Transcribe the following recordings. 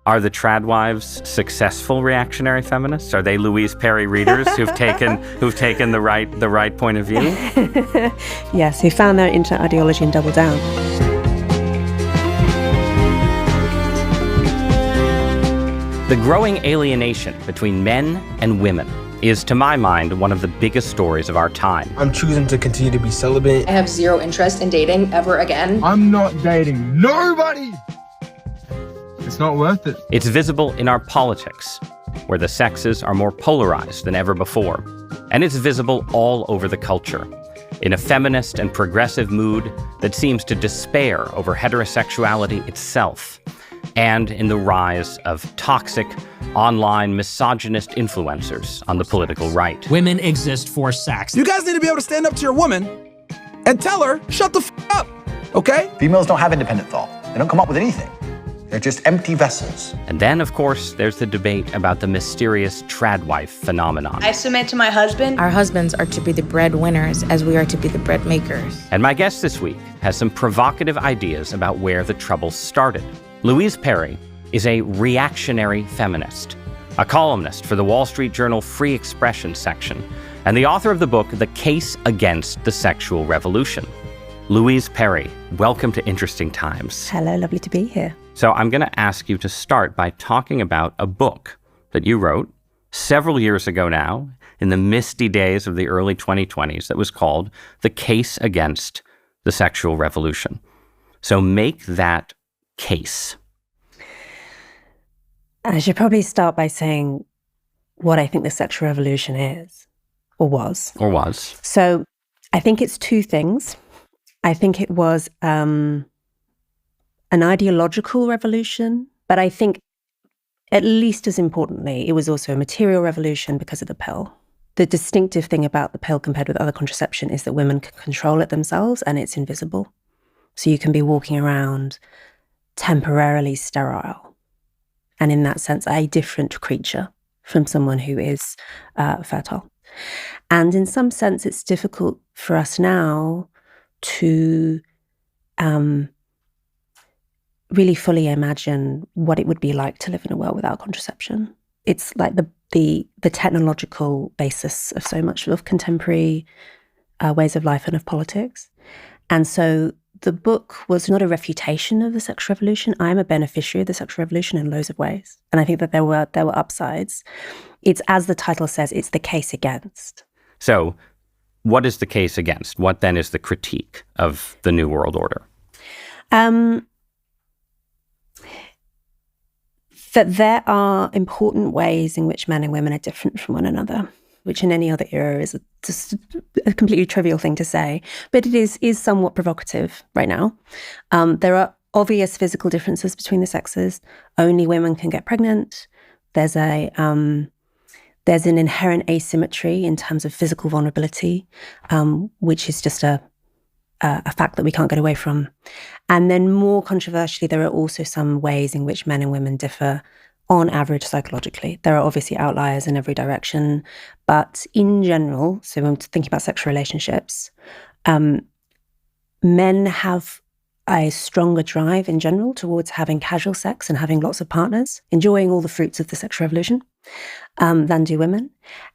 Are the Tradwives successful reactionary feminists? Are they Louise Perry readers who've taken the right point of view? Yes, who found their internet ideology and doubled down. The growing alienation between men and women is, to my mind, one of the biggest stories of our time. I'm choosing to continue to be celibate. I have zero interest in dating ever again. I'm not dating nobody! It's not worth it. It's visible in our politics, where the sexes are more polarized than ever before. And it's visible all over the culture, in a feminist and progressive mood that seems to despair over heterosexuality itself, and in the rise of toxic, online misogynist influencers on the political right. Women exist for sex. You guys need to be able to stand up to your woman and tell her, shut the f*** up, okay? Females don't have independent thought. They don't come up with anything. They're just empty vessels. And then, of course, there's the debate about the mysterious tradwife phenomenon. I submit to my husband. Our husbands are to be the breadwinners as we are to be the bread makers. And my guest this week has some provocative ideas about where the trouble started. Louise Perry is a reactionary feminist, a columnist for the Wall Street Journal Free Expression section, and the author of the book, The Case Against the Sexual Revolution. Louise Perry, welcome to Interesting Times. Hello, lovely to be here. So I'm going to ask you to start by talking about a book that you wrote several years ago now, in the misty days of the early 2020s, that was called The Case Against the Sexual Revolution. So make that case. I should probably start by saying what I think the sexual revolution is, or was. Or was. So I think it's two things. I think it was an ideological revolution, but I think at least as importantly, it was also a material revolution because of the pill. The distinctive thing about the pill compared with other contraception is that women can control it themselves and it's invisible. So you can be walking around temporarily sterile, and in that sense, a different creature from someone who is fertile. And in some sense, it's difficult for us now to really fully imagine what it would be like to live in a world without contraception. It's like the technological basis of so much of contemporary ways of life and of politics. And so the book was not a refutation of the sexual revolution. I'm a beneficiary of the sexual revolution in loads of ways. And I think that there were upsides. It's, as the title says, it's the case against. So what is the case against? What then is the critique of the New World Order? That there are important ways in which men and women are different from one another, which in any other era is just a completely trivial thing to say, but it is somewhat provocative right now. There are obvious physical differences between the sexes. Only women can get pregnant. There's an inherent asymmetry in terms of physical vulnerability, which is just a fact that we can't get away from. And then more controversially, there are also some ways in which men and women differ on average psychologically. There are obviously outliers in every direction, but in general, so when thinking about sexual relationships, men have a stronger drive in general towards having casual sex and having lots of partners, enjoying all the fruits of the sexual revolution, than do women.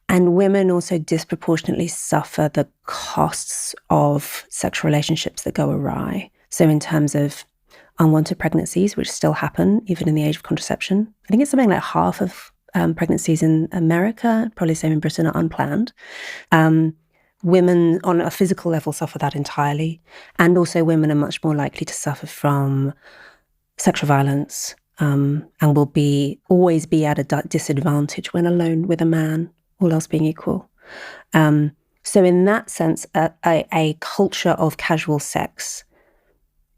And women also disproportionately suffer the costs of sexual relationships that go awry. So in terms of unwanted pregnancies, which still happen even in the age of contraception, I think it's something like half of pregnancies in America, probably the same in Britain, are unplanned. Women on a physical level suffer that entirely. And also women are much more likely to suffer from sexual violence, and will always be at a disadvantage when alone with a man, all else being equal. So in that sense, a culture of casual sex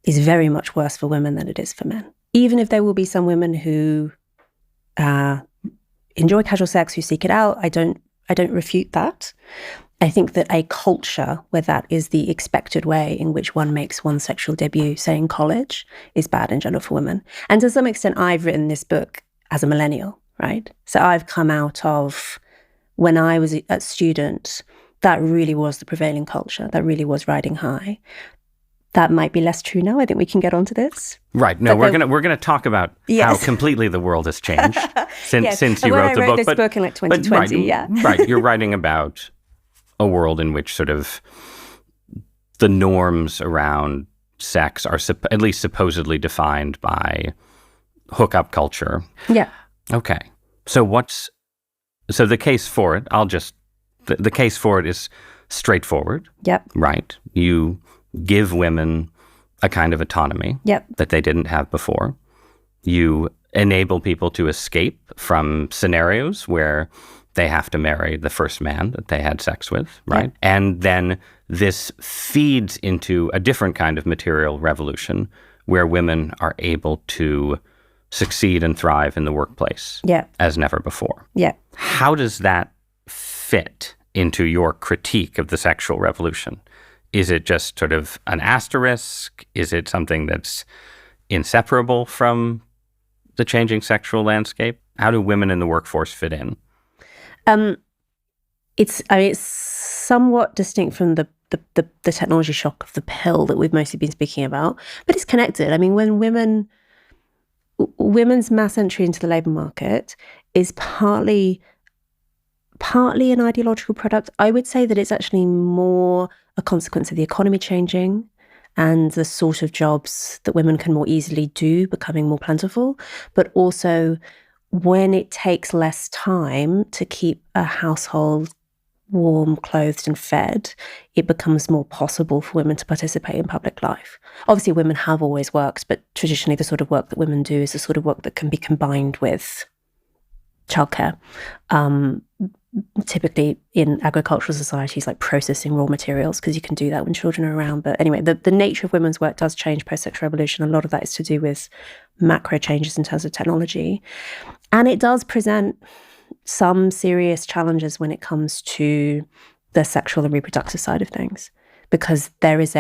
is very much worse for women than it is for men. Even if there will be some women who enjoy casual sex, who seek it out, I don't refute that. I think that a culture where that is the expected way in which one makes one's sexual debut, say in college, is bad in general for women. And to some extent, I've written this book as a millennial, right? So I've come out of, when I was a student, that really was the prevailing culture, that really was riding high. That might be less true now. I think we can get onto this. Right. No, we're gonna talk about how completely the world has changed since you wrote the book. This book in like 2020, right. You're writing about a world in which sort of the norms around sex are at least supposedly defined by hookup culture. Yeah. Okay. So the case for it? The case for it is straightforward. Yep. Right. You give women a kind of autonomy that they didn't have before. You enable people to escape from scenarios where they have to marry the first man that they had sex with, right? Yep. And then this feeds into a different kind of material revolution where women are able to succeed and thrive in the workplace as never before. Yeah. How does that fit into your critique of the sexual revolution? Is it just sort of an asterisk? Is it something that's inseparable from the changing sexual landscape? How do women in the workforce fit in? It's somewhat distinct from the technology shock of the pill that we've mostly been speaking about, but it's connected. I mean, when women's mass entry into the labour market is partly an ideological product. I would say that it's actually more a consequence of the economy changing and the sort of jobs that women can more easily do becoming more plentiful, but also when it takes less time to keep a household warm, clothed and fed, it becomes more possible for women to participate in public life. Obviously, women have always worked, but traditionally the sort of work that women do is the sort of work that can be combined with childcare. Typically in agricultural societies, like processing raw materials, because you can do that when children are around. But anyway, the nature of women's work does change post-sexual revolution. A lot of that is to do with macro changes in terms of technology. And it does present some serious challenges when it comes to the sexual and reproductive side of things. Because there is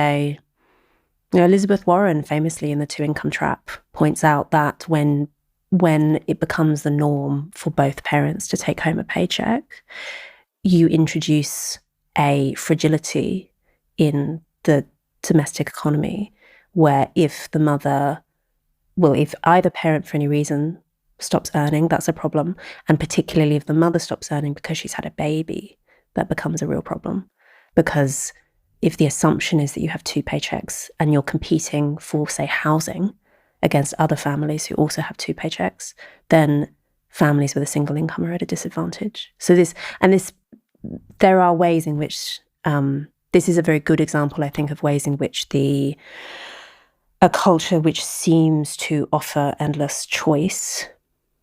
Elizabeth Warren famously in The Two-Income Trap points out that when it becomes the norm for both parents to take home a paycheck, you introduce a fragility in the domestic economy where if either parent for any reason stops earning, that's a problem. And particularly if the mother stops earning because she's had a baby, that becomes a real problem. Because if the assumption is that you have two paychecks and you're competing for, say, housing against other families who also have two paychecks, then families with a single income are at a disadvantage. So there are ways in which, this is a very good example, I think, of ways in which a culture which seems to offer endless choice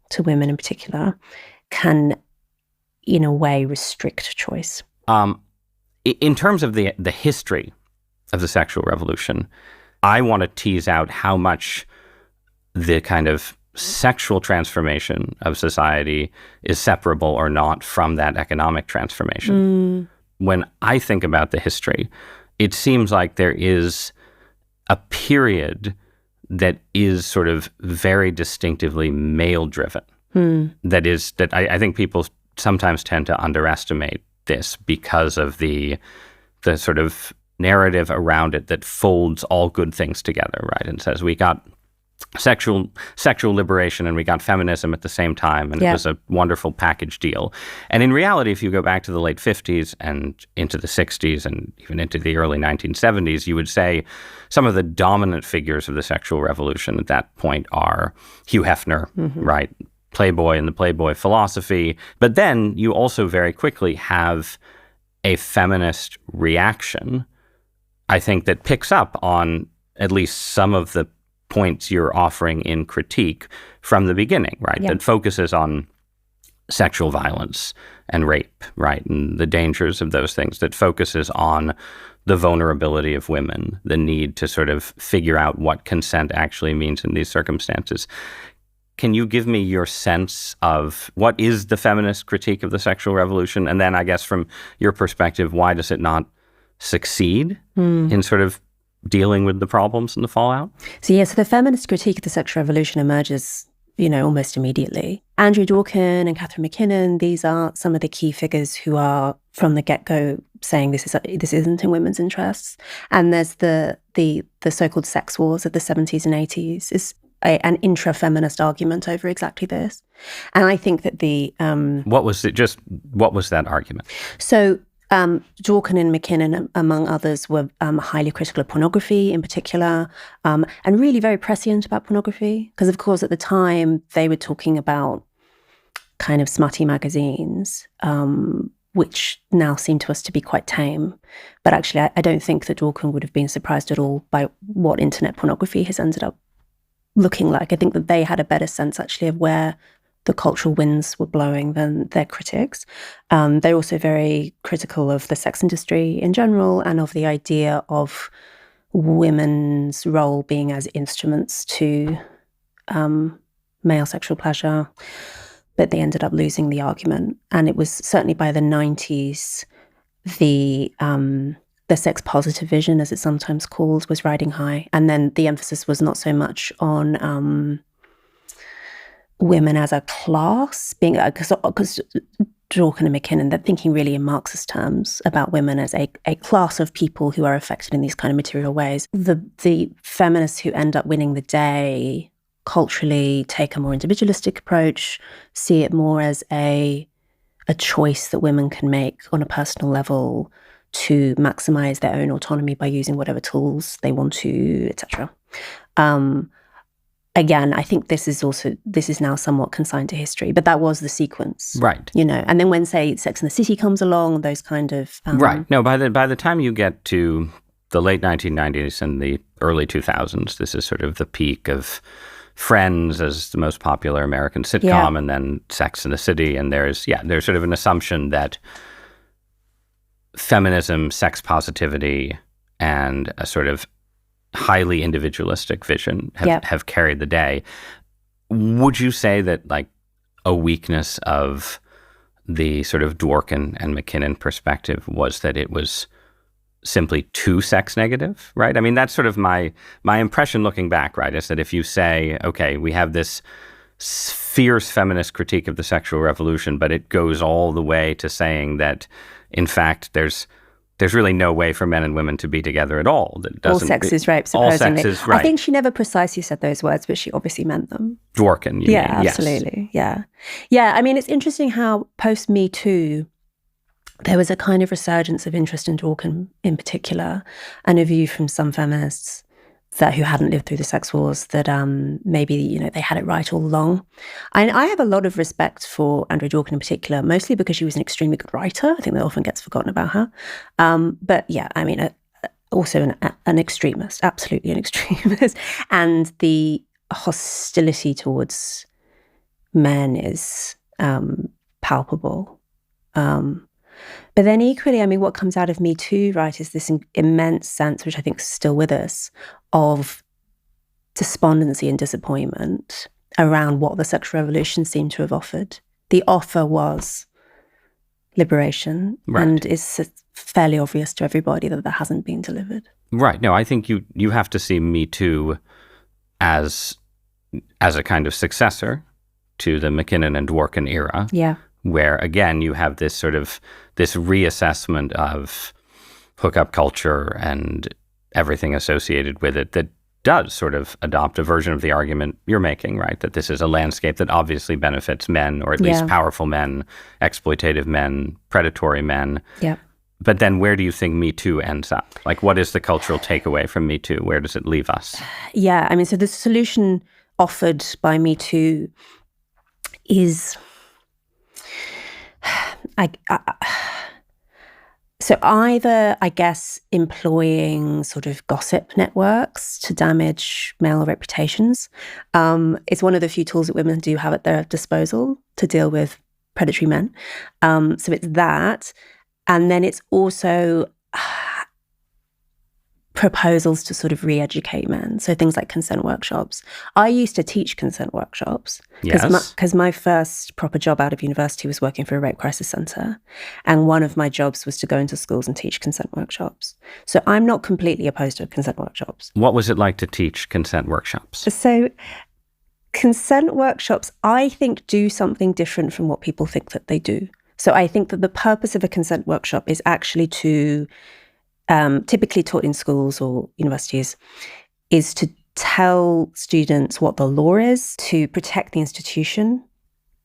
to women in particular can, in a way, restrict choice. In terms of the history of the sexual revolution, I want to tease out how much the kind of sexual transformation of society is separable or not from that economic transformation. When I think about the history, it seems like there is a period that is sort of very distinctively male-driven. That I think people sometimes tend to underestimate this because of the sort of narrative around it that folds all good things together, right? And says we got sexual liberation and we got feminism at the same time, and it was a wonderful package deal. And in reality, if you go back to the late 50s and into the 60s and even into the early 1970s, you would say some of the dominant figures of the sexual revolution at that point are Hugh Hefner, right? Playboy and the Playboy philosophy. But then you also very quickly have a feminist reaction, I think, that picks up on at least some of the points you're offering in critique from the beginning, right? That focuses on sexual violence and rape, right? And the dangers of those things, that focuses on the vulnerability of women, the need to sort of figure out what consent actually means in these circumstances. Can you give me your sense of what is the feminist critique of the sexual revolution? And then I guess from your perspective, why does it not succeed in sort of dealing with the problems and the fallout? So the feminist critique of the sexual revolution emerges almost immediately. Andrea Dworkin and Catherine McKinnon, these are some of the key figures who are from the get-go saying this isn't in women's interests. And there's the so-called sex wars of the 70s and 80s is an intra-feminist argument over exactly this. And I think that what was that argument? So Dworkin and McKinnon, among others, were highly critical of pornography in particular, and really very prescient about pornography. Because, of course, at the time, they were talking about kind of smutty magazines, which now seem to us to be quite tame. But actually, I don't think that Dworkin would have been surprised at all by what internet pornography has ended up looking like. I think that they had a better sense, actually, of where the cultural winds were blowing than their critics. They're also very critical of the sex industry in general and of the idea of women's role being as instruments to male sexual pleasure. But they ended up losing the argument. And it was certainly by the 90s, the sex positive vision, as it's sometimes called, was riding high. And then the emphasis was not so much on women as a class, being because Dworkin and McKinnon, they're thinking really in Marxist terms about women as a class of people who are affected in these kind of material ways. The feminists who end up winning the day culturally take a more individualistic approach, see it more as a choice that women can make on a personal level to maximize their own autonomy by using whatever tools they want to, etc. Again, I think this is now somewhat consigned to history, but that was the sequence, right? And then when, say, Sex and the City comes along, those kind of right. No, by the time you get to the late 1990s and the early 2000s, this is sort of the peak of Friends as the most popular American sitcom, and then Sex and the City, and there's sort of an assumption that feminism, sex positivity, and a sort of highly individualistic vision have carried the day. Would you say that, like, a weakness of the sort of Dworkin and McKinnon perspective was that it was simply too sex negative, right? I mean, that's sort of my impression looking back, right, is that if you say, okay, we have this fierce feminist critique of the sexual revolution, but it goes all the way to saying that, in fact, there's really no way for men and women to be together at all. All sex is rape, supposedly. All sex is right. I think she never precisely said those words, but she obviously meant them. Dworkin, you mean? Absolutely. Yes. Yeah. I mean, it's interesting how post-Me Too, there was a kind of resurgence of interest in Dworkin in particular, and a view from some feminists who hadn't lived through the sex wars that maybe, they had it right all along. I have a lot of respect for Andrea Dworkin in particular, mostly because she was an extremely good writer. I think that often gets forgotten about her. But yeah, I mean, also an extremist, absolutely an extremist. And the hostility towards men is palpable. But then equally, I mean, what comes out of Me Too, right, is this immense sense, which I think is still with us, of despondency and disappointment around what the sexual revolution seemed to have offered. The offer was liberation, right, and it's fairly obvious to everybody that hasn't been delivered. Right. No, I think you have to see Me Too as a kind of successor to the McKinnon and Dworkin era. Yeah. Where, again, you have this sort of this reassessment of hookup culture and everything associated with it that does sort of adopt a version of the argument you're making, right? That this is a landscape that obviously benefits men, or at least powerful men, exploitative men, predatory men. Yeah. But then where do you think Me Too ends up? Like, what is the cultural takeaway from Me Too? Where does it leave us? Yeah, I mean, so the solution offered by Me Too is... So either, I guess, employing sort of gossip networks to damage male reputations. It's one of the few tools that women do have at their disposal to deal with predatory men. So it's that. And then it's also proposals to sort of re-educate men. So things like consent workshops. I used to teach consent workshops because my first proper job out of university was working for a rape crisis centre. And one of my jobs was to go into schools and teach consent workshops. So I'm not completely opposed to consent workshops. What was it like to teach consent workshops? So Consent workshops, I think, do something different from what people think that they do. So I think that the purpose of a consent workshop is actually to, typically taught in schools or universities, is to tell students what the law is, to protect the institution,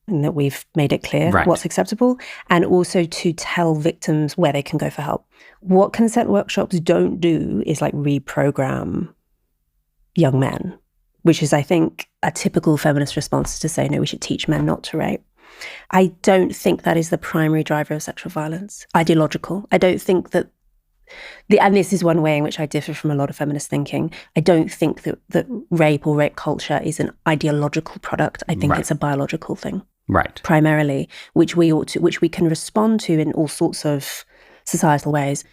and that we've made it clear what's acceptable, and also to tell victims where they can go for help. What consent workshops don't do is like reprogram young men, which is, I think, a typical feminist response to say, no, we should teach men not to rape. I don't think that is the primary driver of sexual violence, ideological. I don't think that, and this is one way in which I differ from a lot of feminist thinking, I don't think that rape or rape culture is an ideological product. I think it's a biological thing. Right. Primarily, which we can respond to in all sorts of societal ways.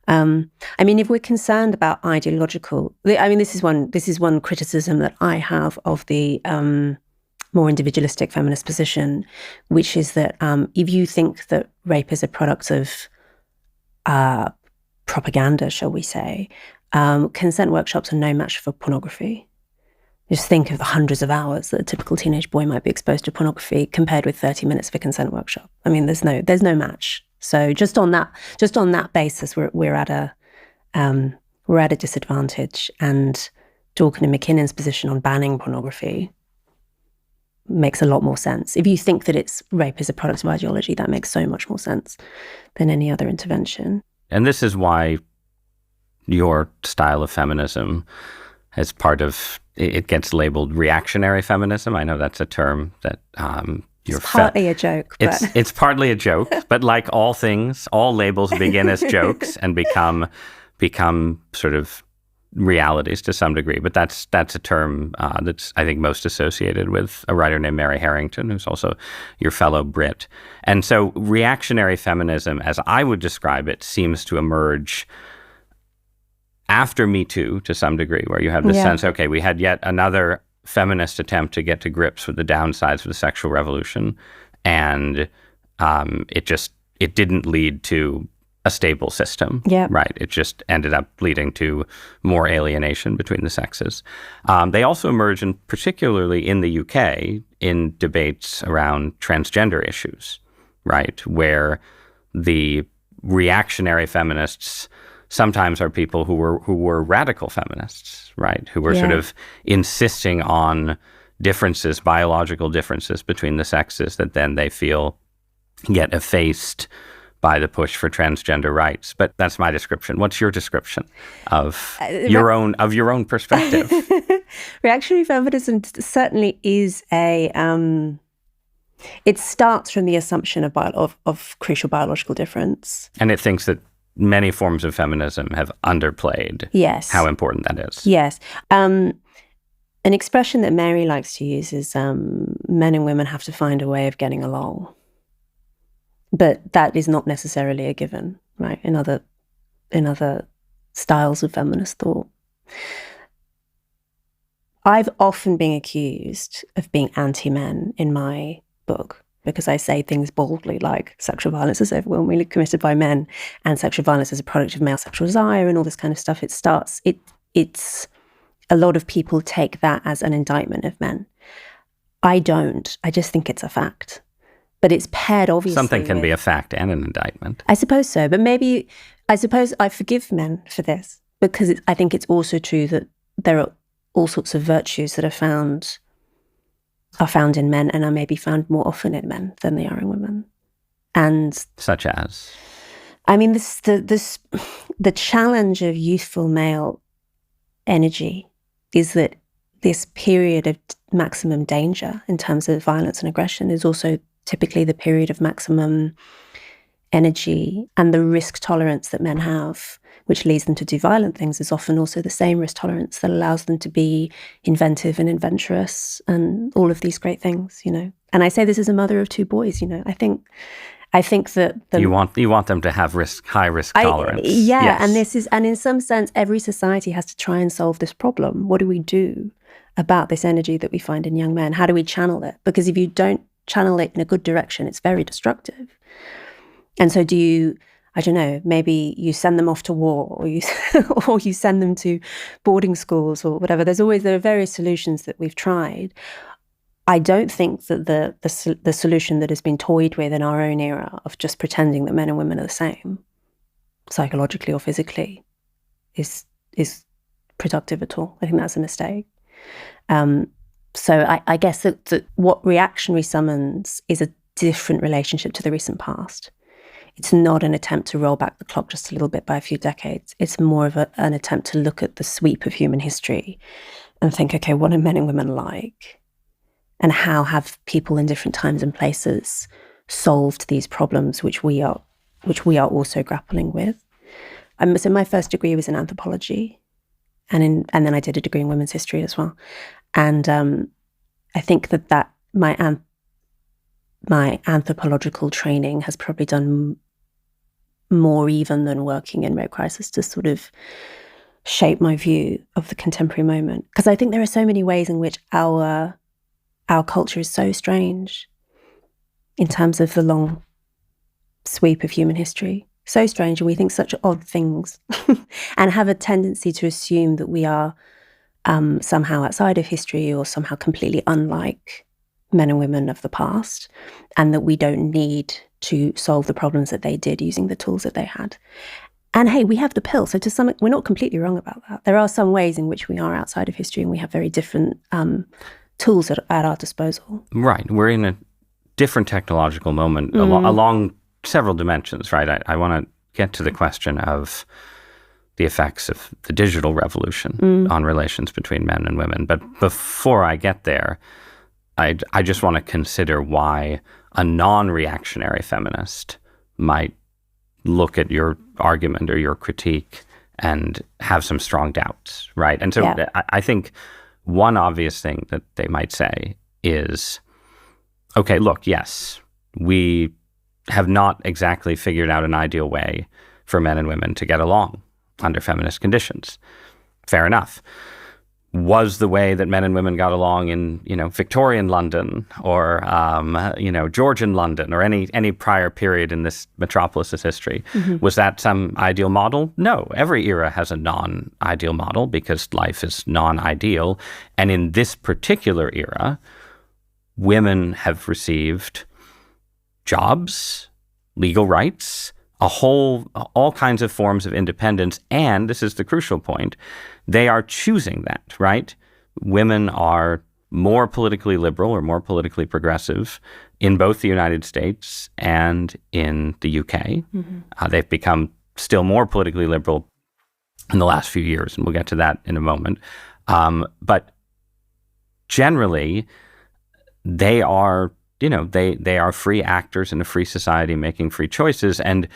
I mean, if we're concerned about ideological, I mean, this is one criticism that I have of the more individualistic feminist position, which is that if you think that rape is a product of propaganda, shall we say, consent workshops are no match for pornography. Just think of the hundreds of hours that a typical teenage boy might be exposed to pornography compared with 30 minutes of a consent workshop. I mean, there's no match. So just on that basis, we're at a disadvantage. And Dawkins and McKinnon's position on banning pornography makes a lot more sense. If you think that rape is a product of ideology, that makes so much more sense than any other intervention. And this is why your style of feminism, as part of it, gets labeled reactionary feminism. I know that's a term that it's partly a joke. But it's partly a joke, but like all things, all labels begin as jokes and become sort of realities to some degree. But that's a term that's, I think, most associated with a writer named Mary Harrington, who's also your fellow Brit. And so reactionary feminism, as I would describe it, seems to emerge after Me Too to some degree, where you have this sense, okay, we had yet another feminist attempt to get to grips with the downsides of the sexual revolution, and it didn't lead to a stable system. Yeah. Right. It just ended up leading to more alienation between the sexes. They also emerge, particularly in the UK, in debates around transgender issues, right, where the reactionary feminists sometimes are people who were radical feminists, right, who were sort of insisting on differences, biological differences between the sexes that then they feel get effaced by the push for transgender rights. But that's my description. What's your description of your own perspective? Reactionary feminism certainly is it starts from the assumption of crucial biological difference. And it thinks that many forms of feminism have underplayed how important that is. Yes. An expression that Mary likes to use is men and women have to find a way of getting along. But that is not necessarily a given, right, in other styles of feminist thought. I've often been accused of being anti-men in my book, because I say things boldly like sexual violence is overwhelmingly committed by men and sexual violence is a product of male sexual desire and all this kind of stuff. It's a lot of people take that as an indictment of men. I don't. I just think it's a fact. But it's paired, obviously. Something can be a fact and an indictment. I suppose so. But I suppose I forgive men for this, because I think it's also true that there are all sorts of virtues that are found in men and are maybe found more often in men than they are in women. And such as? I mean, the challenge of youthful male energy is that this period of maximum danger in terms of violence and aggression is also typically the period of maximum energy, and the risk tolerance that men have, which leads them to do violent things, is often also the same risk tolerance that allows them to be inventive and adventurous and all of these great things, you know. And I say this as a mother of two boys, you know. I think that you want them to have high risk tolerance. Yes. And in some sense, every society has to try and solve this problem. What do we do about this energy that we find in young men? How do we channel it? Because if you don't channel it in a good direction, it's very destructive. And so I don't know, maybe you send them off to war, or you send them to boarding schools or whatever. There are various solutions that we've tried. I don't think that the solution that has been toyed with in our own era of just pretending that men and women are the same, psychologically or physically, is productive at all. I think that's a mistake. So I guess that what reactionary summons is a different relationship to the recent past. It's not an attempt to roll back the clock just a little bit by a few decades. It's more of an attempt to look at the sweep of human history and think, okay, what are men and women like? And how have people in different times and places solved these problems which we are also grappling with? So my first degree was in anthropology, and then I did a degree in women's history as well. And I think that my anthropological training has probably done more even than working in rape crisis to sort of shape my view of the contemporary moment. Because I think there are so many ways in which our culture is so strange in terms of the long sweep of human history. So strange, and we think such odd things and have a tendency to assume that we are somehow outside of history or somehow completely unlike men and women of the past, and that we don't need to solve the problems that they did using the tools that they had. And hey, we have the pill. So we're not completely wrong about that. There are some ways in which we are outside of history and we have very different tools at our disposal. Right. We're in a different technological moment along several dimensions, right? I want to get to the question of the effects of the digital revolution on relations between men and women. But before I get there, I just want to consider why a non-reactionary feminist might look at your argument or your critique and have some strong doubts, right? And so I think one obvious thing that they might say is, okay, look, yes, we have not exactly figured out an ideal way for men and women to get along under feminist conditions. Fair enough. Was the way that men and women got along in, Victorian London or, Georgian London or any prior period in this metropolis's history, was that some ideal model? No. Every era has a non-ideal model because life is non-ideal. And in this particular era, women have received jobs, legal rights, all kinds of forms of independence. And this is the crucial point, they are choosing that, right? Women are more politically liberal or more politically progressive in both the United States and in the UK. They've become still more politically liberal in the last few years, and we'll get to that in a moment. But generally, they are, they are free actors in a free society making free choices. And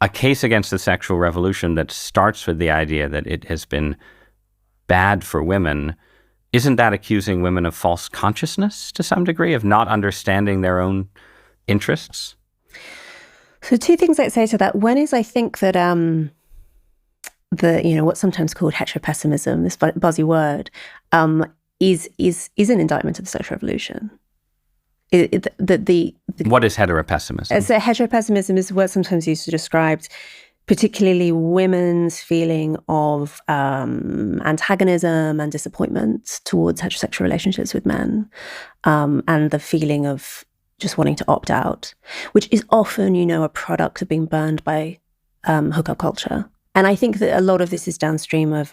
a case against the sexual revolution that starts with the idea that it has been bad for women, isn't that accusing women of false consciousness to some degree, of not understanding their own interests? So two things I'd say to that. One is I think that what's sometimes called heteropessimism, this buzzy word, is an indictment of the sexual revolution. What is heteropessimism? So heteropessimism is a word sometimes used to describe particularly women's feeling of antagonism and disappointment towards heterosexual relationships with men, and the feeling of just wanting to opt out, which is often, a product of being burned by hookup culture. And I think that a lot of this is downstream of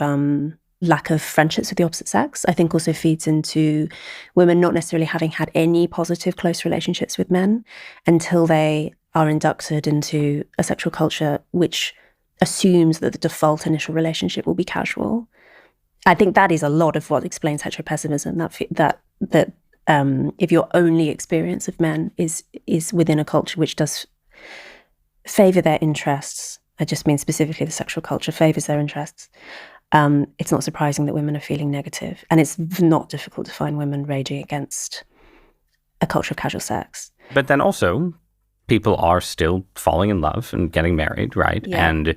lack of friendships with the opposite sex. I think also feeds into women not necessarily having had any positive close relationships with men until they are inducted into a sexual culture which assumes that the default initial relationship will be casual. I think that is a lot of what explains heteropessimism, that if your only experience of men is within a culture which does favour their interests, I just mean specifically the sexual culture favours their interests, it's not surprising that women are feeling negative. And it's not difficult to find women raging against a culture of casual sex. But then also, people are still falling in love and getting married, right? Yeah. And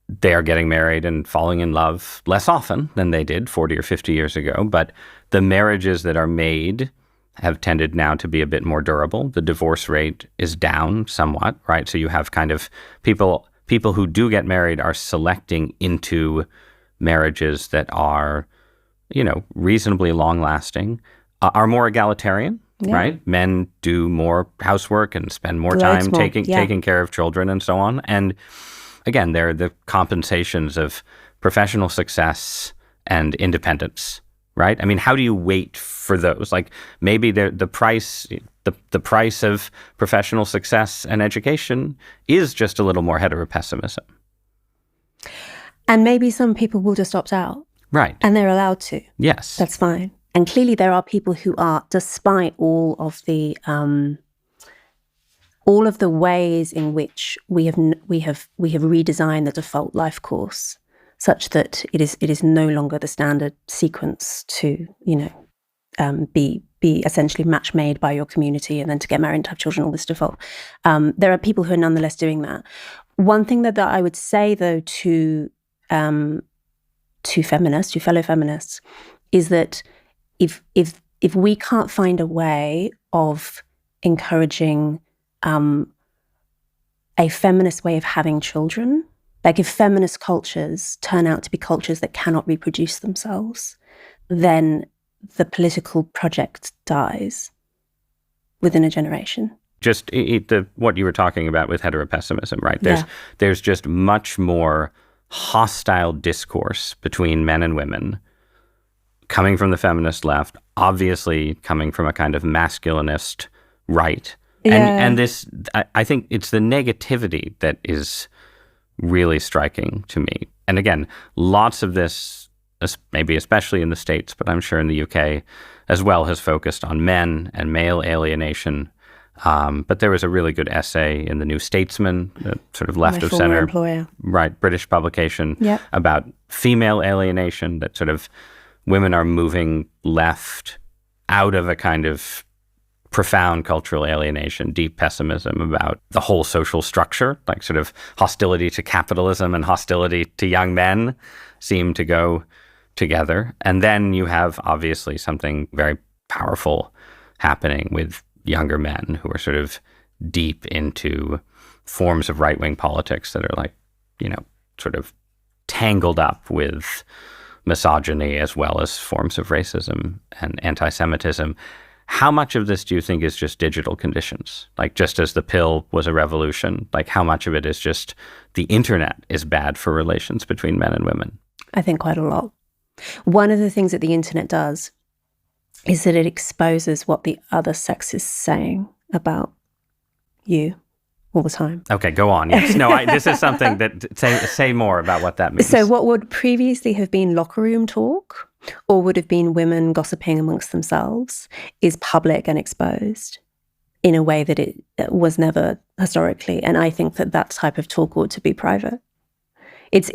they are getting married and falling in love less often than they did 40 or 50 years ago. But the marriages that are made have tended now to be a bit more durable. The divorce rate is down somewhat, right? So you have kind of people who do get married are selecting into marriages that are, reasonably long-lasting. are more egalitarian, Yeah. right? Men do more housework and spend more Loads time more, taking care of children and so on. And again, they're the compensations of professional success and independence, right? I mean, how do you wait for those? Like maybe the price of professional success and education is just a little more heteropessimism. And maybe some people will just opt out. Right. And they're allowed to. Yes. That's fine. And clearly there are people who are, despite all of the ways in which we have redesigned the default life course such that it is no longer the standard sequence to, be essentially match made by your community and then to get married and to have children, all this default. There are people who are nonetheless doing that. One thing that I would say though to feminists, to fellow feminists, is that if we can't find a way of encouraging a feminist way of having children, like if feminist cultures turn out to be cultures that cannot reproduce themselves, then the political project dies within a generation. Just what you were talking about with heteropessimism, right? There's just much more hostile discourse between men and women coming from the feminist left, obviously coming from a kind of masculinist right. And this, I think it's the negativity that is really striking to me. And again, lots of this, maybe especially in the States, but I'm sure in the UK as well, has focused on men and male alienation. But there was a really good essay in the New Statesman, sort of left of center, right, British publication, about female alienation, that sort of women are moving left out of a kind of profound cultural alienation, deep pessimism about the whole social structure, like sort of hostility to capitalism and hostility to young men seem to go together. And then you have obviously something very powerful happening with younger men who are sort of deep into forms of right-wing politics that are like, sort of tangled up with misogyny as well as forms of racism and anti-Semitism. How much of this do you think is just digital conditions? Like just as the pill was a revolution, like how much of it is just the internet is bad for relations between men and women? I think quite a lot. One of the things that the internet does is that it exposes what the other sex is saying about you all the time. Okay, go on. Yes. No, this is something that, say more about what that means. So what would previously have been locker room talk or would have been women gossiping amongst themselves is public and exposed in a way that it was never historically. And I think that type of talk ought to be private. It's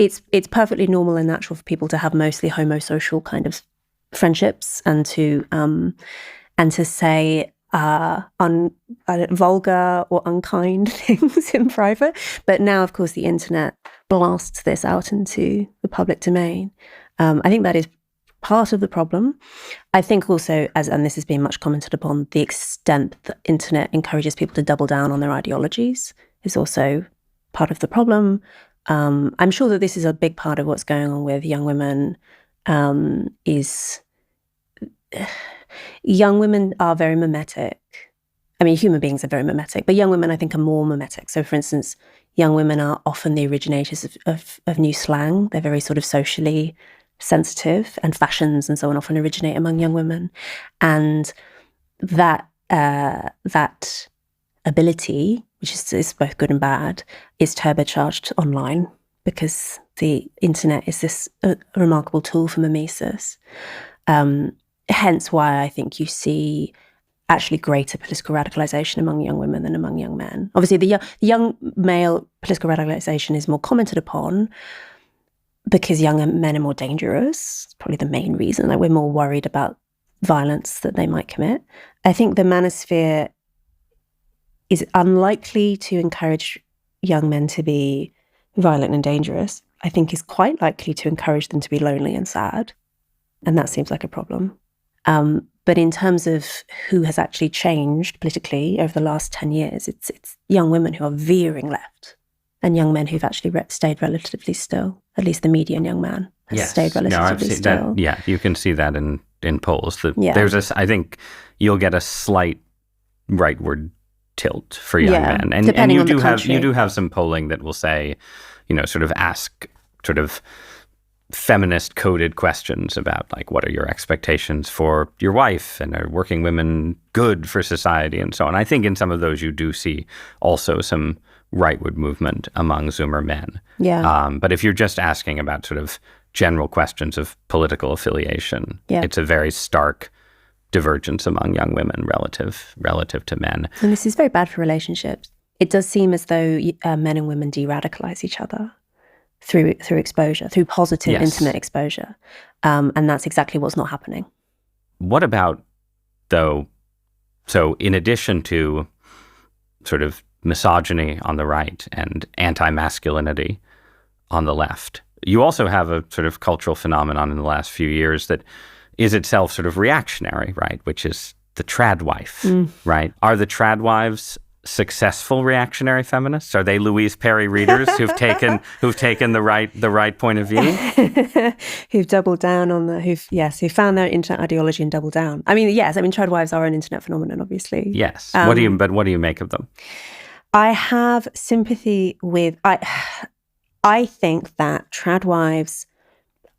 perfectly normal and natural for people to have mostly homosocial kind of friendships and to say vulgar or unkind things in private. But now, of course, the internet blasts this out into the public domain. I think that is part of the problem. I think also, and this has been much commented upon, the extent that internet encourages people to double down on their ideologies is also part of the problem. I'm sure that this is a big part of what's going on with young women. Young women are very mimetic. I mean, human beings are very mimetic, but young women, I think, are more mimetic. So, for instance, young women are often the originators of new slang. They're very sort of socially sensitive, and fashions and so on often originate among young women. And that ability, which is both good and bad, is turbocharged online because the internet is this remarkable tool for mimesis. Hence why I think you see actually greater political radicalization among young women than among young men. Obviously, the young male political radicalization is more commented upon because young men are more dangerous. It's probably the main reason. Like, we're more worried about violence that they might commit. I think the manosphere is unlikely to encourage young men to be violent and dangerous. I think is quite likely to encourage them to be lonely and sad. And that seems like a problem. But in terms of who has actually changed politically over the last 10 years, it's young women who are veering left and young men who've actually stayed relatively still. At least the median young man stayed relatively still. That. Yeah, you can see that in polls. Yeah. I think you'll get a slight rightward tilt for young men, and depending you on do the country. you do have some polling that will say, sort of ask sort of feminist coded questions about like, what are your expectations for your wife, and are working women good for society, and so on. I think in some of those you do see also some rightward movement among Zoomer men. Yeah. But if you're just asking about sort of general questions of political affiliation, it's a very stark divergence among young women relative to men. And this is very bad for relationships. It does seem as though men and women de-radicalize each other through exposure, through positive, intimate exposure. And that's exactly what's not happening. What about, though, so in addition to sort of misogyny on the right and anti-masculinity on the left, you also have a sort of cultural phenomenon in the last few years that is itself sort of reactionary, right? Which is the tradwife, right? Are the tradwives successful reactionary feminists? Are they Louise Perry readers who've taken the right point of view? Who've doubled down on who found their internet ideology and doubled down. I mean, yes, tradwives are an internet phenomenon, obviously. Yes. What do you make of them? I have sympathy with I think that tradwives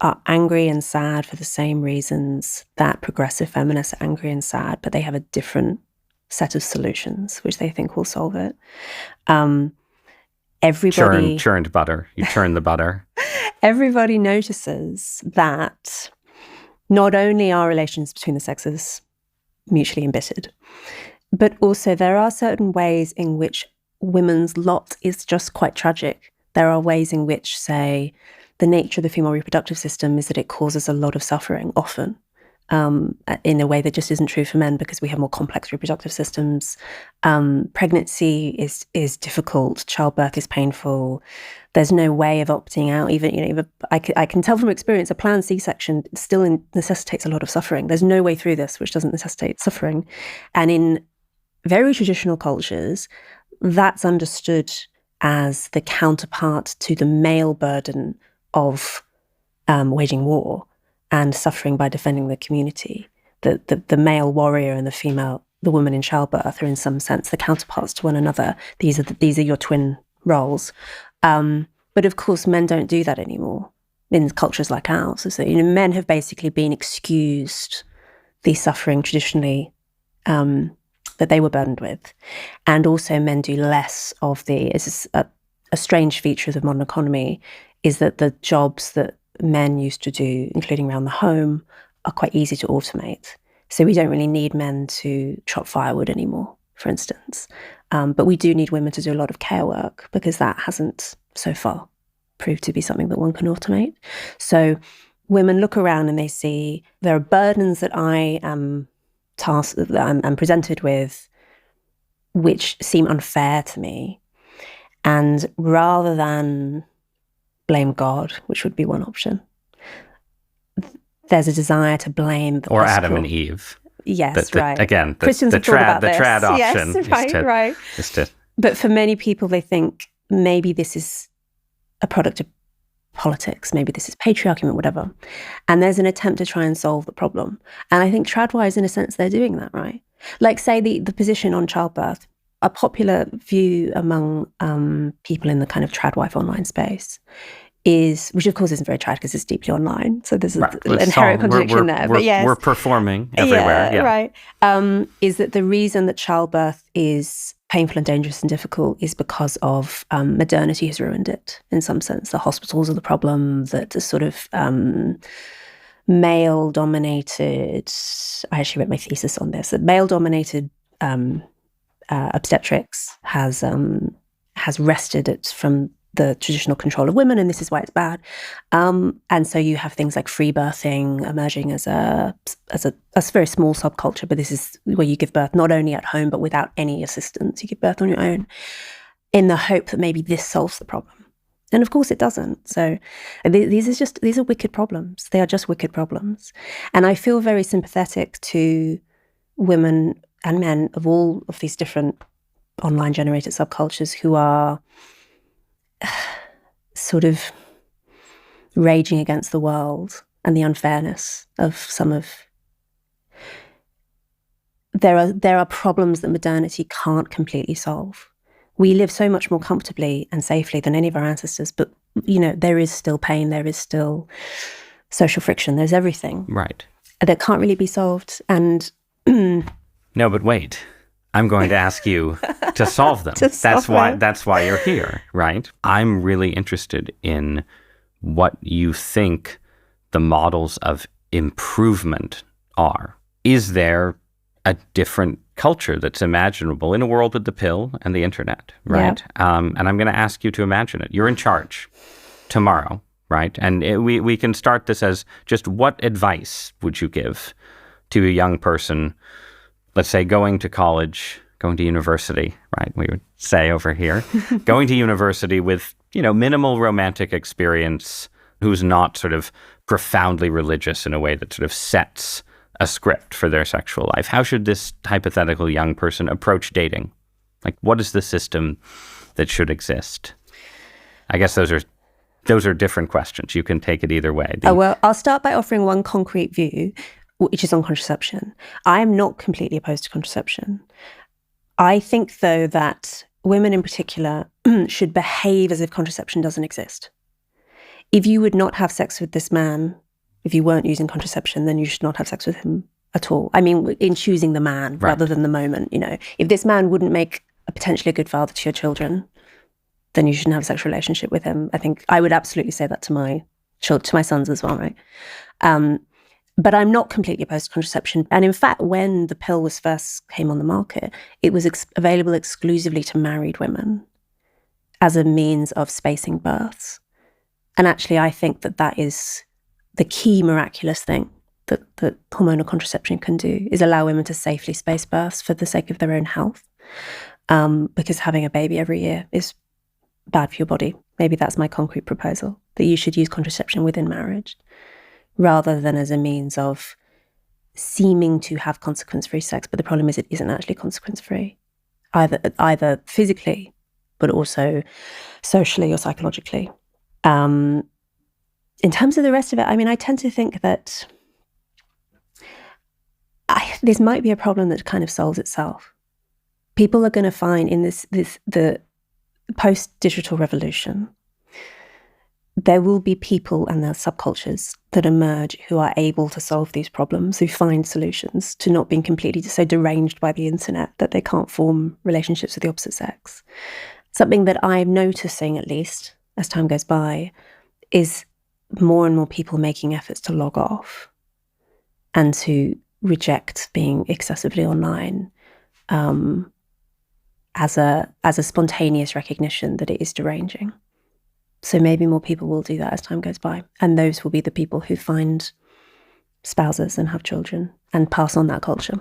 are angry and sad for the same reasons that progressive feminists are angry and sad, but they have a different set of solutions which they think will solve it. Everybody churned butter. You churn the butter. Everybody notices that not only are relations between the sexes mutually embittered, but also there are certain ways in which women's lot is just quite tragic. There are ways in which, say, the nature of the female reproductive system is that it causes a lot of suffering, often, in a way that just isn't true for men because we have more complex reproductive systems. Pregnancy is difficult. Childbirth is painful. There's no way of opting out. Even I can tell from experience, a planned C-section still necessitates a lot of suffering. There's no way through this which doesn't necessitate suffering. And in very traditional cultures, that's understood as the counterpart to the male burden of waging war and suffering by defending the community. The male warrior and the woman in childbirth are in some sense the counterparts to one another. These are your twin roles. But of course, men don't do that anymore in cultures like ours. So, men have basically been excused the suffering traditionally that they were burdened with. And also men do less of a strange feature of the modern economy is that the jobs that men used to do, including around the home, are quite easy to automate. So we don't really need men to chop firewood anymore, for instance. But we do need women to do a lot of care work because that hasn't so far proved to be something that one can automate. So women look around and they see there are burdens that I am I'm presented with which seem unfair to me. And rather than blame God, which would be one option, there's a desire to blame the or Adam and Eve. Yes, right. Again, Christians have thought about this. trad option. Yes, right. But for many people, they think maybe this is a product of politics, maybe this is patriarchy or whatever. And there's an attempt to try and solve the problem. And I think tradwives, in a sense, they're doing that, right? Like, say, the position on childbirth, a popular view among people in the kind of tradwife online space is, which of course isn't very trad because it's deeply online. So there's an inherent contradiction there. But yes, we're performing everywhere. Yeah, right. Is that the reason that childbirth is painful and dangerous and difficult is because of modernity has ruined it in some sense. The hospitals are the problem, that the sort of male-dominated, I actually wrote my thesis on this, that male-dominated obstetrics has wrested it from the traditional control of women, and this is why it's bad. And so you have things like free birthing emerging as a very small subculture, but this is where you give birth not only at home, but without any assistance. You give birth on your own in the hope that maybe this solves the problem. And of course it doesn't. So these are wicked problems. They are just wicked problems. And I feel very sympathetic to women and men of all of these different online generated subcultures who are sort of raging against the world and the unfairness of some of... There are problems that modernity can't completely solve. We live so much more comfortably and safely than any of our ancestors, but, there is still pain, there is still social friction, there's everything. Right. That can't really be solved. And no, but wait. I'm going to ask you to solve them. That's why you're here, right? I'm really interested in what you think the models of improvement are. Is there a different culture that's imaginable in a world with the pill and the internet, right? Yeah. And I'm going to ask you to imagine it. You're in charge tomorrow, right? And we can start this as just, what advice would you give to a young person, let's say going to college, going to university, right? We would say over here, going to university with, minimal romantic experience, who's not sort of profoundly religious in a way that sort of sets a script for their sexual life. How should this hypothetical young person approach dating? Like, what is the system that should exist? I guess those are different questions. You can take it either way. Well, I'll start by offering one concrete view, which is on contraception. I am not completely opposed to contraception. I think, though, that women in particular should behave as if contraception doesn't exist. If you would not have sex with this man, if you weren't using contraception, then you should not have sex with him at all. I mean, in choosing the man rather than the moment, If this man wouldn't make a potentially good father to your children, then you shouldn't have a sexual relationship with him. I think I would absolutely say that to my sons as well, right? But I'm not completely opposed to contraception. And in fact, when the pill first came on the market, it was available exclusively to married women as a means of spacing births. And actually, I think that is the key miraculous thing that hormonal contraception can do, is allow women to safely space births for the sake of their own health. Because having a baby every year is bad for your body. Maybe that's my concrete proposal, that you should use contraception within marriage, rather than as a means of seeming to have consequence-free sex. But the problem is, it isn't actually consequence-free, either physically, but also socially or psychologically. In terms of the rest of it, I mean, I tend to think that this might be a problem that kind of solves itself. People are going to find in the post-digital revolution, there will be people and their subcultures that emerge who are able to solve these problems, who find solutions to not being completely so deranged by the internet that they can't form relationships with the opposite sex. Something that I'm noticing, at least as time goes by, is more and more people making efforts to log off and to reject being excessively online, as a spontaneous recognition that it is deranging. So maybe more people will do that as time goes by, and those will be the people who find spouses and have children and pass on that culture.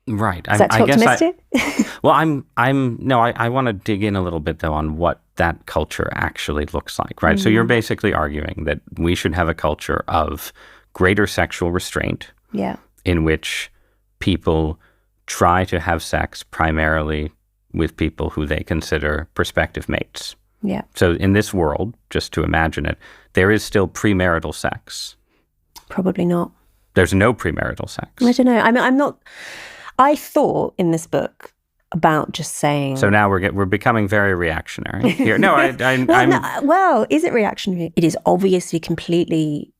Right. Is that too optimistic? Well, I want to dig in a little bit, though, on what that culture actually looks like, right? So you're basically arguing that we should have a culture of greater sexual restraint, in which people try to have sex primarily with people who they consider prospective mates. Yeah. So in this world, just to imagine it, there is still premarital sex. Probably not. There's no premarital sex. I don't know. I mean, I'm not... I thought in this book about just saying... So now we're becoming very reactionary here. No, Well, is it reactionary? It is obviously completely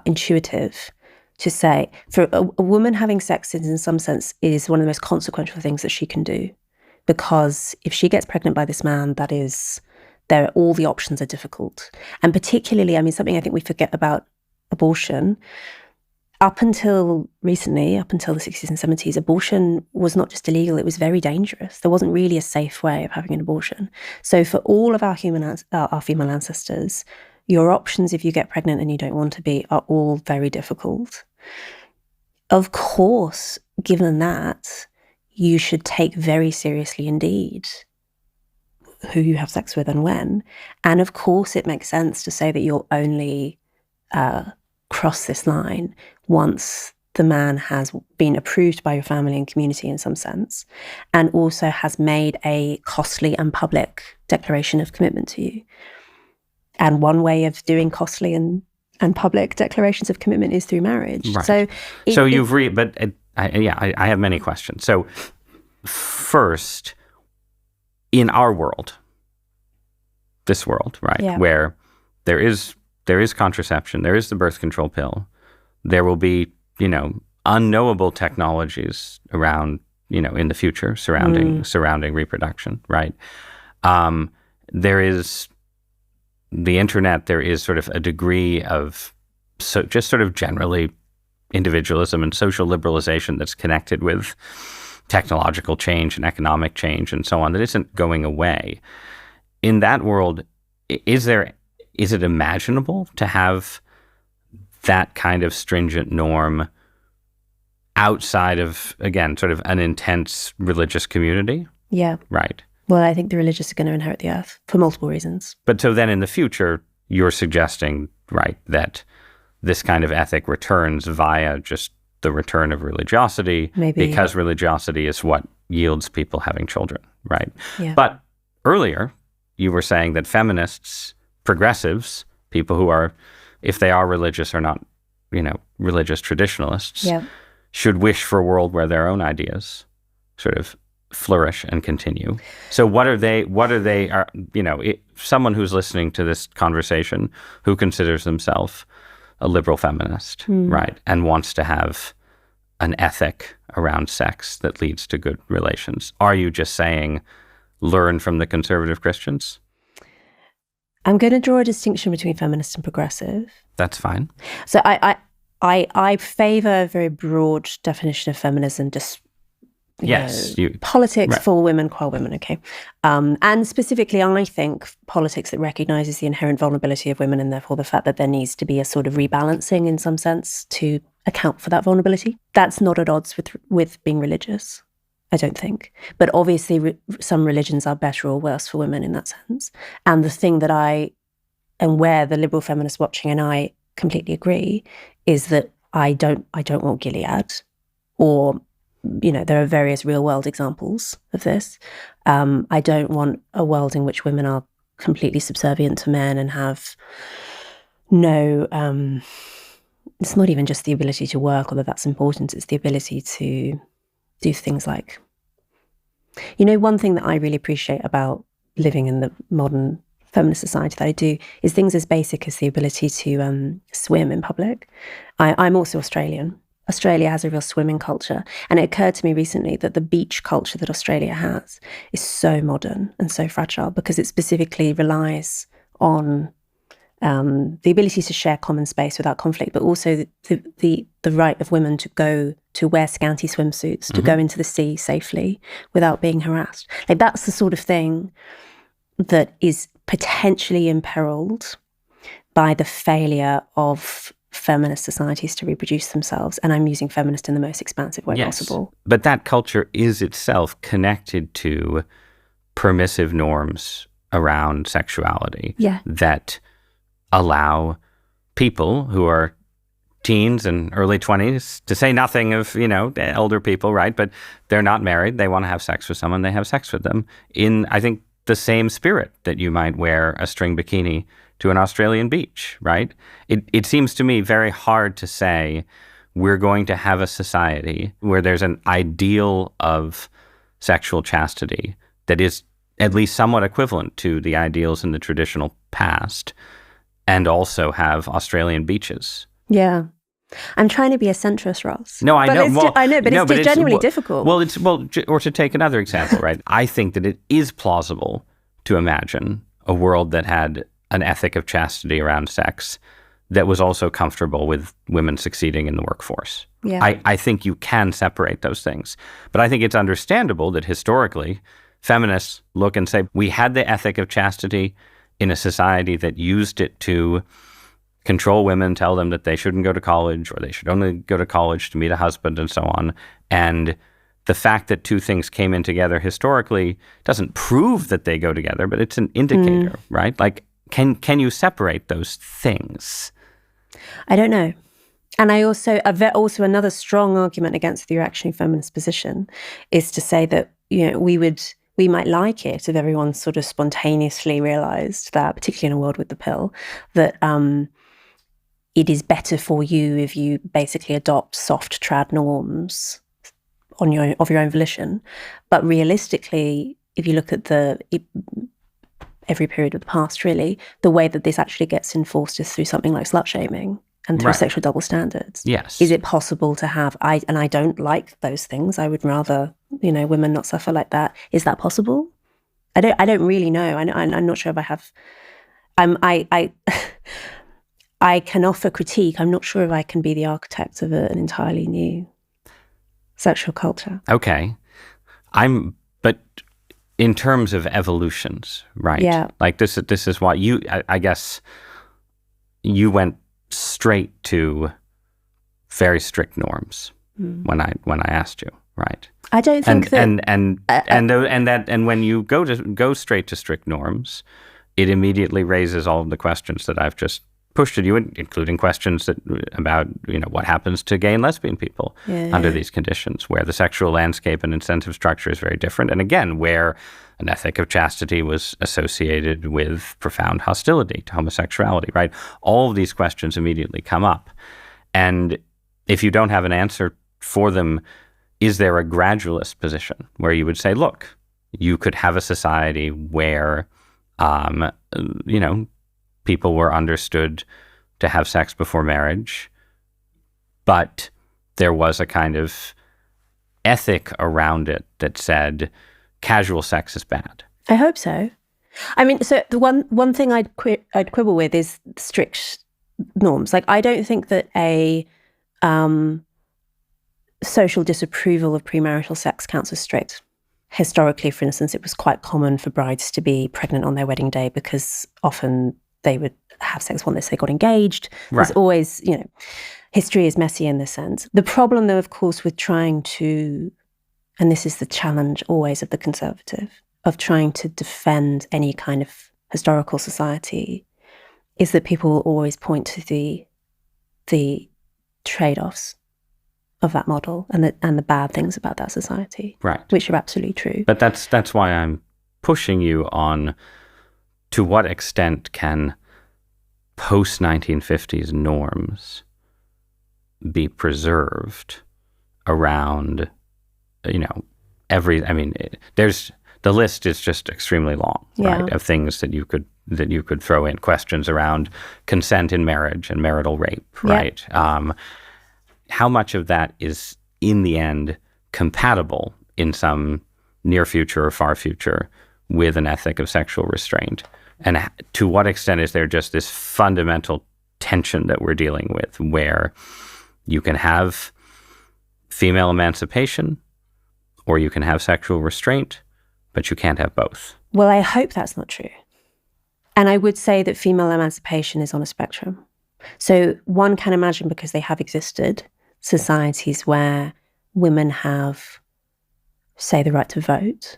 intuitive to say, for a woman having sex in some sense is one of the most consequential things that she can do. Because if she gets pregnant by this man, all the options are difficult. And particularly, I mean, something I think we forget about abortion, up until recently, up until the 60s and 70s, abortion was not just illegal, it was very dangerous. There wasn't really a safe way of having an abortion. So for all of our female ancestors, your options if you get pregnant and you don't want to be are all very difficult. Of course, given that, you should take very seriously indeed who you have sex with and when. And of course, it makes sense to say that you'll only cross this line once the man has been approved by your family and community in some sense, and also has made a costly and public declaration of commitment to you. And one way of doing costly and public declarations of commitment is through marriage. Right. I have many questions. So first, in our world, this world, right, where there is contraception, there is the birth control pill, there will be, unknowable technologies around, in the future surrounding reproduction, right? There is the internet, there is sort of a degree of just sort of generally individualism and social liberalization that's connected with technological change and economic change and so on that isn't going away. In that world, is it imaginable to have that kind of stringent norm outside of, again, sort of an intense religious community? Yeah. Right. Well, I think the religious are going to inherit the earth for multiple reasons. But so then in the future, you're suggesting, right, that this kind of ethic returns via just the return of religiosity, because religiosity is what yields people having children, right? Yeah. But earlier, you were saying that feminists, progressives, people who are, if they are religious or not, religious traditionalists, should wish for a world where their own ideas sort of flourish and continue. So someone who's listening to this conversation who considers themselves a liberal feminist, right, and wants to have an ethic around sex that leads to good relations, are you just saying learn from the conservative Christians? I'm going to draw a distinction between feminist and progressive. That's fine. So I favor a very broad definition of feminism, just politics for women, qua women, okay. And specifically, I think politics that recognises the inherent vulnerability of women and therefore the fact that there needs to be a sort of rebalancing in some sense to account for that vulnerability. That's not at odds with being religious, I don't think. But obviously, some religions are better or worse for women in that sense. And the thing that and where the liberal feminist watching and I completely agree is that I don't want Gilead or there are various real-world examples of this. I don't want a world in which women are completely subservient to men and have no... it's not even just the ability to work, although that's important. It's the ability to do things like... one thing that I really appreciate about living in the modern feminist society that I do is things as basic as the ability to swim in public. I'm also Australian. Australia has a real swimming culture. And it occurred to me recently that the beach culture that Australia has is so modern and so fragile because it specifically relies on the ability to share common space without conflict, but also the right of women to wear scanty swimsuits, to go into the sea safely without being harassed. Like that's the sort of thing that is potentially imperiled by the failure of feminist societies to reproduce themselves. And I'm using feminist in the most expansive way possible. But that culture is itself connected to permissive norms around sexuality that allow people who are teens and early 20s, to say nothing of, elder people, right? But they're not married. They want to have sex with someone. They have sex with them in, I think, the same spirit that you might wear a string bikini to an Australian beach, right? It seems to me very hard to say we're going to have a society where there's an ideal of sexual chastity that is at least somewhat equivalent to the ideals in the traditional past and also have Australian beaches. Yeah. I'm trying to be a centrist, Ross. No, I know. I know, but it's genuinely difficult. Or to take another example, right? I think that it is plausible to imagine a world that had an ethic of chastity around sex that was also comfortable with women succeeding in the workforce. Yeah. I think you can separate those things. But I think it's understandable that historically feminists look and say, we had the ethic of chastity in a society that used it to control women, tell them that they shouldn't go to college or they should only go to college to meet a husband and so on. And the fact that two things came in together historically doesn't prove that they go together, but it's an indicator, right? Like, can you separate those things? I don't know. And I also another strong argument against the reactionary feminist position is to say that we would we might like it if everyone sort of spontaneously realized that, particularly in a world with the pill, that it is better for you if you basically adopt soft trad norms of your own volition. But realistically, if you look at every period of the past, really, the way that this actually gets enforced is through something like slut shaming and through sexual double standards. Yes. Is it possible to have, and I don't like those things. I would rather, women not suffer like that. Is that possible? I don't really know. I'm not sure if I have, I can offer critique. I'm not sure if I can be the architect of an entirely new sexual culture. Okay. But in terms of evolutions, right? Yeah. Like this is why I guess you went straight to very strict norms when I asked you, right? I don't think and when you go straight to strict norms, it immediately raises all of the questions that I've just pushed at you, including questions about what happens to gay and lesbian people under these conditions, where the sexual landscape and incentive structure is very different, and again, where an ethic of chastity was associated with profound hostility to homosexuality, right? All of these questions immediately come up. And if you don't have an answer for them, is there a gradualist position where you would say, look, you could have a society where, people were understood to have sex before marriage, but there was a kind of ethic around it that said casual sex is bad? I hope so. I mean, so the one thing I'd quibble with is strict norms. Like, I don't think that a social disapproval of premarital sex counts as strict. Historically, for instance, it was quite common for brides to be pregnant on their wedding day because often they would have sex once they got engaged. Right. There's always, history is messy in this sense. The problem, though, of course, with trying to, and this is the challenge always of the conservative, of trying to defend any kind of historical society, is that people will always point to the trade-offs of that model and the bad things about that society, right? Which are absolutely true. But that's why I'm pushing you on to what extent can post-1950s norms be preserved around, there's the list is just extremely long, right? Of things that you could throw in, questions around consent in marriage and marital rape, right? How much of that is in the end compatible in some near future or far future with an ethic of sexual restraint? And to what extent is there just this fundamental tension that we're dealing with, where you can have female emancipation or you can have sexual restraint, but you can't have both? Well, I hope that's not true. And I would say that female emancipation is on a spectrum. So one can imagine, because they have existed, societies where women have, say, the right to vote,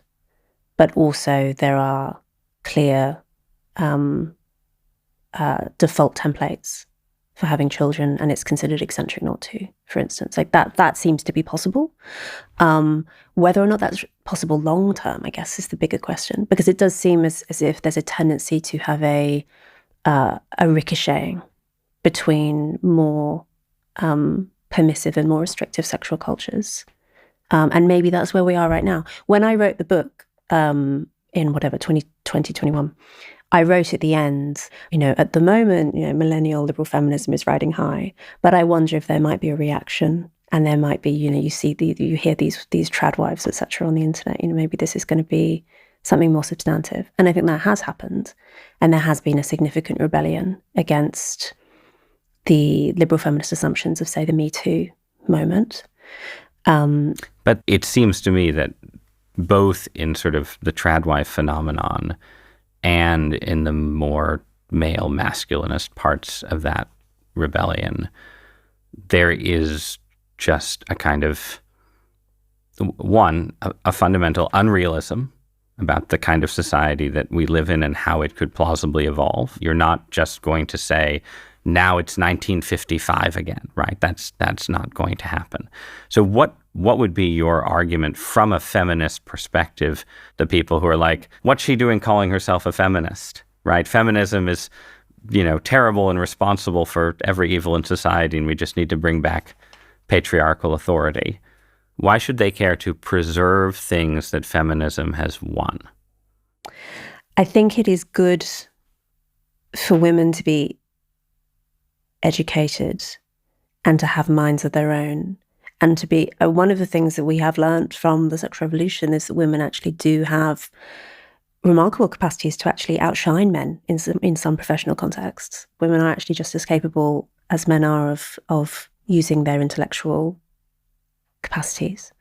but also there are clear default templates for having children, and it's considered eccentric not to, for instance. Like that seems to be possible. Whether or not that's possible long term, I guess, is the bigger question, because it does seem as if there's a tendency to have a ricocheting between more permissive and more restrictive sexual cultures. And maybe that's where we are right now. When I wrote the book in 2021, I wrote at the end, at the moment, millennial liberal feminism is riding high, but I wonder if there might be a reaction, and there might be, you hear these tradwives, et cetera, on the internet, maybe this is going to be something more substantive. And I think that has happened. And there has been a significant rebellion against the liberal feminist assumptions of, say, the Me Too moment. But it seems to me that both in sort of the tradwife phenomenon and in the more male masculinist parts of that rebellion, there is just a kind of, a fundamental unrealism about the kind of society that we live in and how it could plausibly evolve. You're not just going to say, now it's 1955 again, right? That's not going to happen. So what would be your argument from a feminist perspective to people who are like, what's she doing calling herself a feminist, right? Feminism is, terrible and responsible for every evil in society, and we just need to bring back patriarchal authority. Why should they care to preserve things that feminism has won? I think it is good for women to be educated and to have minds of their own, and to be one of the things that we have learned from the sexual revolution is that women actually do have remarkable capacities to actually outshine men in some professional contexts. Women are actually just as capable as men are of using their intellectual capacities.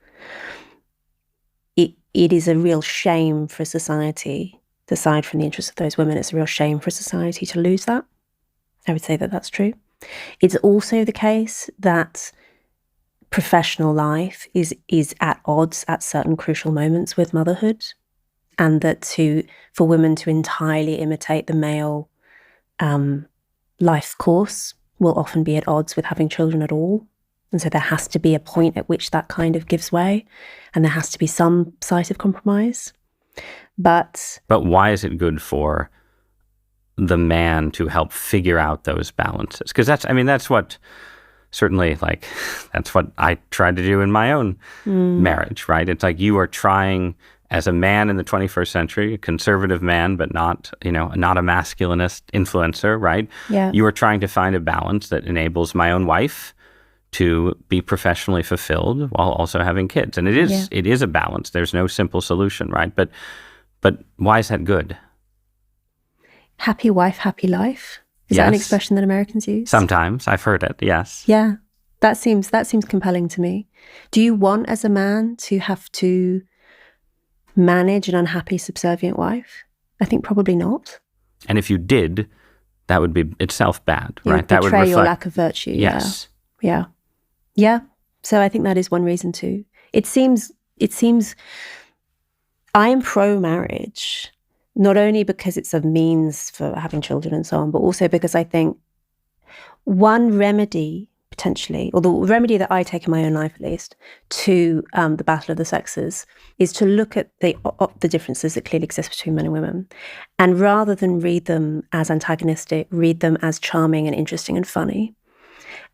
It is a real shame for society, aside from the interests of those women, it's a real shame for society to lose that. I would say that that's true. It's also the case that professional life is at odds at certain crucial moments with motherhood, and that for women to entirely imitate the male life course will often be at odds with having children at all. And so there has to be a point at which that kind of gives way, and there has to be some site of compromise. But why is it good for the man to help figure out those balances? Because that's what I tried to do in my own marriage, right? It's like you are trying as a man in the 21st century, a conservative man, but not a masculinist influencer, right? Yeah. You are trying to find a balance that enables my own wife to be professionally fulfilled while also having kids. And it is a balance. There's no simple solution, right? But why is that good? Happy wife, happy life. Is that an expression that Americans use? Sometimes. I've heard it, yes. Yeah. That seems compelling to me. Do you want as a man to have to manage an unhappy, subservient wife? I think probably not. And if you did, that would be itself bad, right? That would betray your lack of virtue. Yes. Yeah. So I think that is one reason too. It seems I am pro-marriage, not only because it's a means for having children and so on, but also because I think one remedy potentially, or the remedy that I take in my own life at least, to the battle of the sexes is to look at the differences that clearly exist between men and women. And rather than read them as antagonistic, read them as charming and interesting and funny.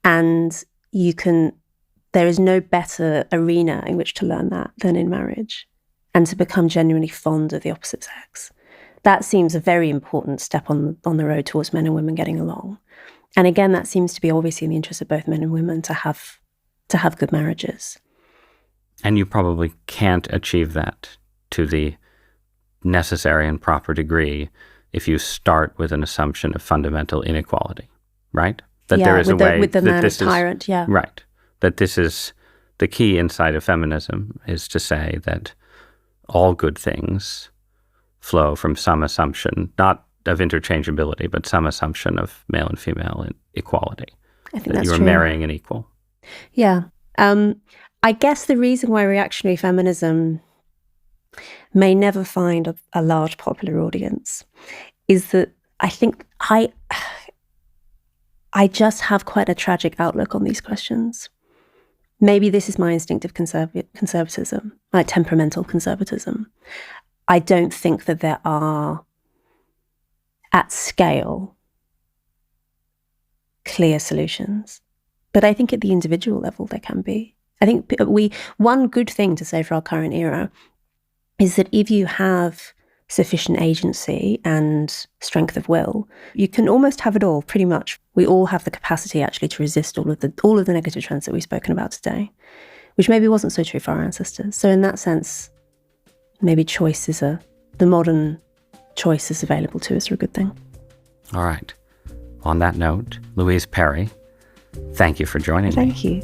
And there is no better arena in which to learn that than in marriage, and to become genuinely fond of the opposite sex. That seems a very important step on the road towards men and women getting along. And again, that seems to be obviously in the interest of both men and women to have good marriages. And you probably can't achieve that to the necessary and proper degree if you start with an assumption of fundamental inequality, right? That there is a way with the that man this as tyrant, yeah. Right. That this is the key inside of feminism, is to say that all good things flow from some assumption, not of interchangeability, but some assumption of male and female equality. I think that that's you are true. marrying an equal. Yeah. I guess the reason why reactionary feminism may never find a large popular audience is that I think I just have quite a tragic outlook on these questions. Maybe this is my instinctive conservatism, like temperamental conservatism. I don't think that there are, at scale, clear solutions. But I think at the individual level there can be. I think one good thing to say for our current era is that if you have sufficient agency and strength of will, you can almost have it all, pretty much. We all have the capacity actually to resist all of the negative trends that we've spoken about today, which maybe wasn't so true for our ancestors. So in that sense, maybe the modern choices available to us are a good thing. All right. On that note, Louise Perry, thank you for joining me. Thank you.